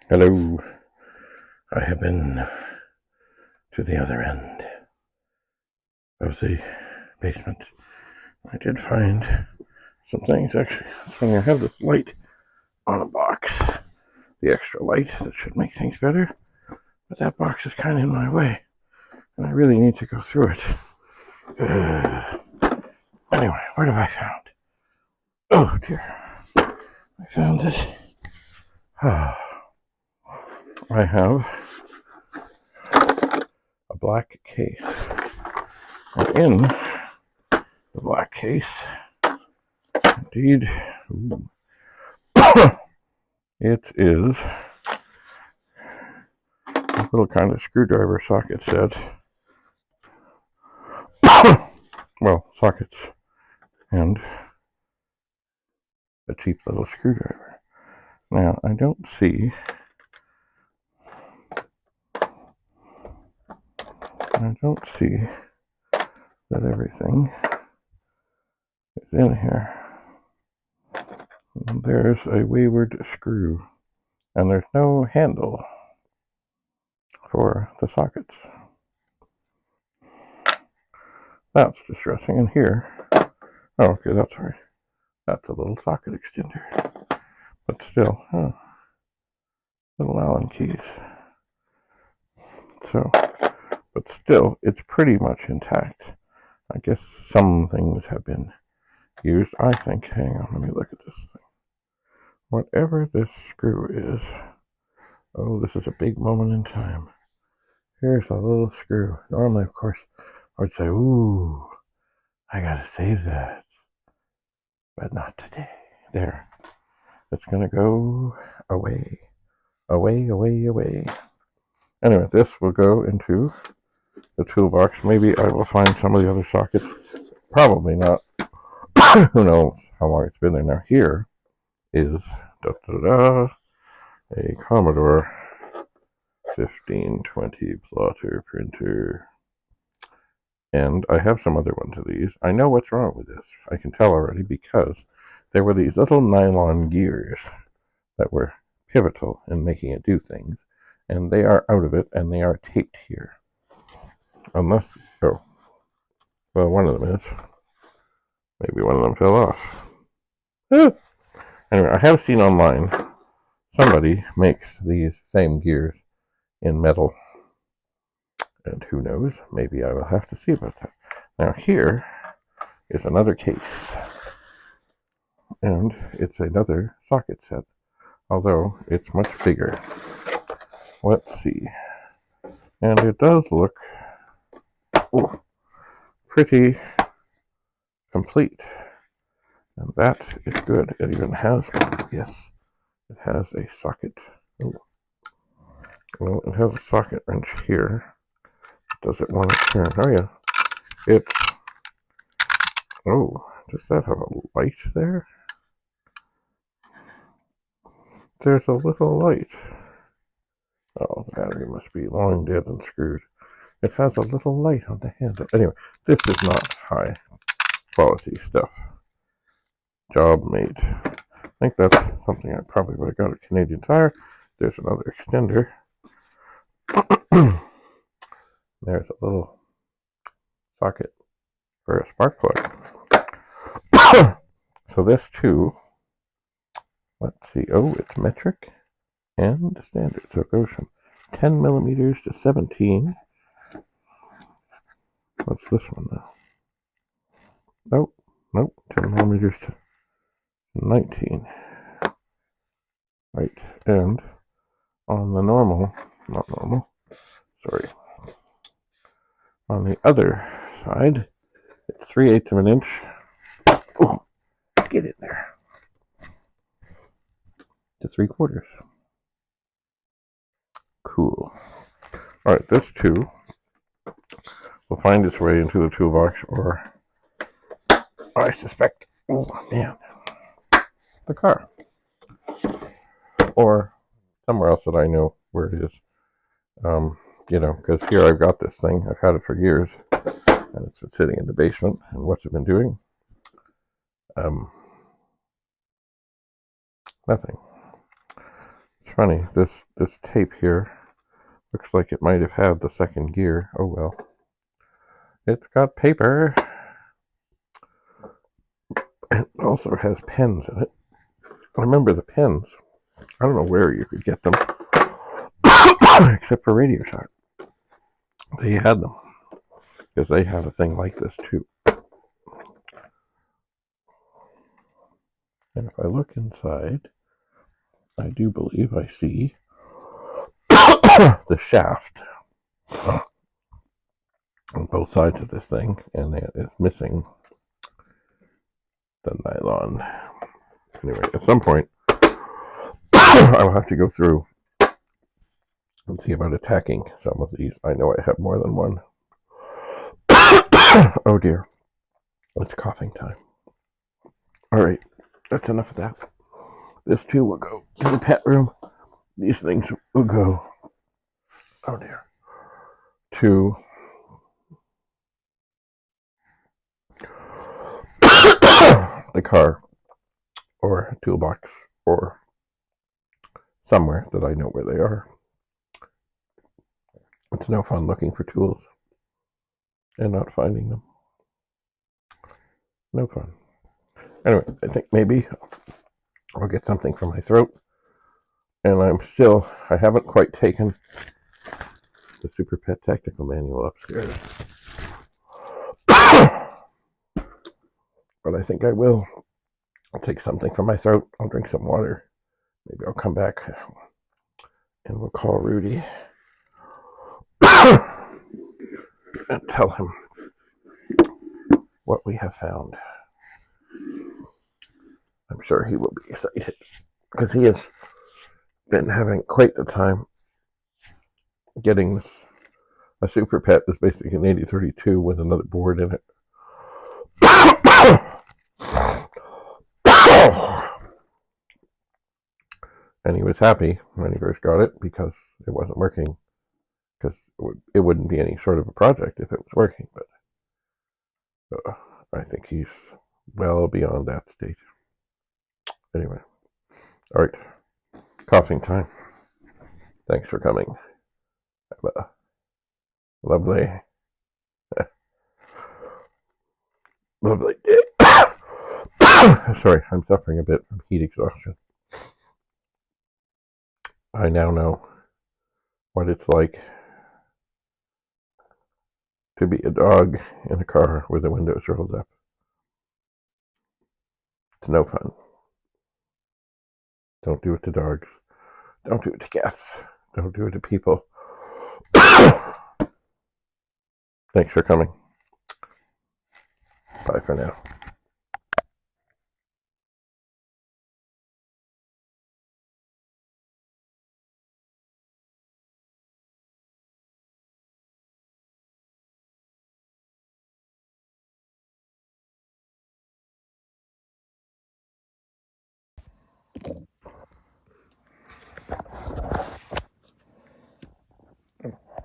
Hello, I have been to the other end of the basement. I did find some things, actually. It's funny, I have this light on a box, the extra light that should make things better, but that box is kind of in my way, and I really need to go through it. Anyway, what have I found? Oh dear, I found this. I have a black case, and in the black case, indeed, it is a little kind of screwdriver socket set. Well, sockets and a cheap little screwdriver. Now, I don't see that everything is in here. There's a wayward screw, and there's no handle for the sockets. That's distressing. And here, oh, okay, that's all right. That's a little socket extender, but still, little Allen keys. So, but still, it's pretty much intact. I guess some things have been used. I think, hang on, let me look at this thing. Whatever this screw is, oh, this is a big moment in time. Here's a little screw. Normally, of course, I would say, ooh, I gotta save that. But not today. There. It's gonna go away. Away, away, away. Anyway, this will go into the toolbox. Maybe I will find some of the other sockets. Probably not. Who knows how long it's been there. Now here is a Commodore 1520 plotter printer. And I have some other ones of these. I know what's wrong with this. I can tell already because there were these little nylon gears that were pivotal in making it do things. And they are out of it, and they are taped here. Unless, oh, well, one of them is. Maybe one of them fell off. Anyway, I have seen online somebody makes these same gears in metal. And who knows, maybe I will have to see about that. Now here is another case. And it's another socket set, although it's much bigger. Let's see. And it does look pretty complete. And that is good. It even has, yes, it has a socket. Oh. Well, it has a socket wrench here. Does it want to turn? Oh, yeah. It's, oh, does that have a light there? There's a little light. Oh, the battery must be long dead and screwed. It has a little light on the handle. Anyway, this is not high quality stuff. Job made. I think that's something I probably would have got at Canadian Tire. There's another extender. There's a little socket for a spark plug. So this too, let's see, oh, it's metric and standard. So it goes from 10 millimeters to 17. What's this one now? Nope, 10 millimeters to 19. Right, and on the on the other side, it's 3/8 of an inch. Oh, get in there. To 3/4. Cool. Alright, this too will find its way into the toolbox, or I suspect, oh man, the car. Or somewhere else that I know where it is. Because here I've got this thing. I've had it for years, and it's been sitting in the basement. And what's it been doing? Nothing. It's funny, this tape here looks like it might have had the second gear. Oh well. It's got paper. It also has pens in it. I remember the pens. I don't know where you could get them, except for Radio Shack. They had them, because they had a thing like this too. And if I look inside, I do believe I see the shaft on both sides of this thing, and it is missing the nylon. Anyway, at some point, I'll have to go through and see about attacking some of these. I know I have more than one. Oh dear, it's coughing time. All right, that's enough of that. This too will go to the pet room. These things will go, oh dear, to the car or toolbox or somewhere that I know where they are. It's no fun looking for tools and not finding them. No fun. Anyway, I think maybe I'll get something for my throat. And I haven't quite taken the Super Pet Technical Manual upstairs. But I think I will. I'll take something for my throat. I'll drink some water. Maybe I'll come back and we'll call Rudy and tell him what we have found. I'm sure he will be excited because he has been having quite the time getting this. A Super Pet is basically an 8032 with another board in it. And he was happy when he first got it because it wasn't working. Because it wouldn't be any sort of a project if it was working. But I think he's well beyond that stage. Anyway, all right, coughing time. Thanks for coming. Have a lovely, lovely day. Sorry, I'm suffering a bit from heat exhaustion. I now know what it's like to be a dog in a car with the windows rolled up. It's no fun. Don't do it to dogs. Don't do it to cats. Don't do it to people. Thanks for coming. Bye for now.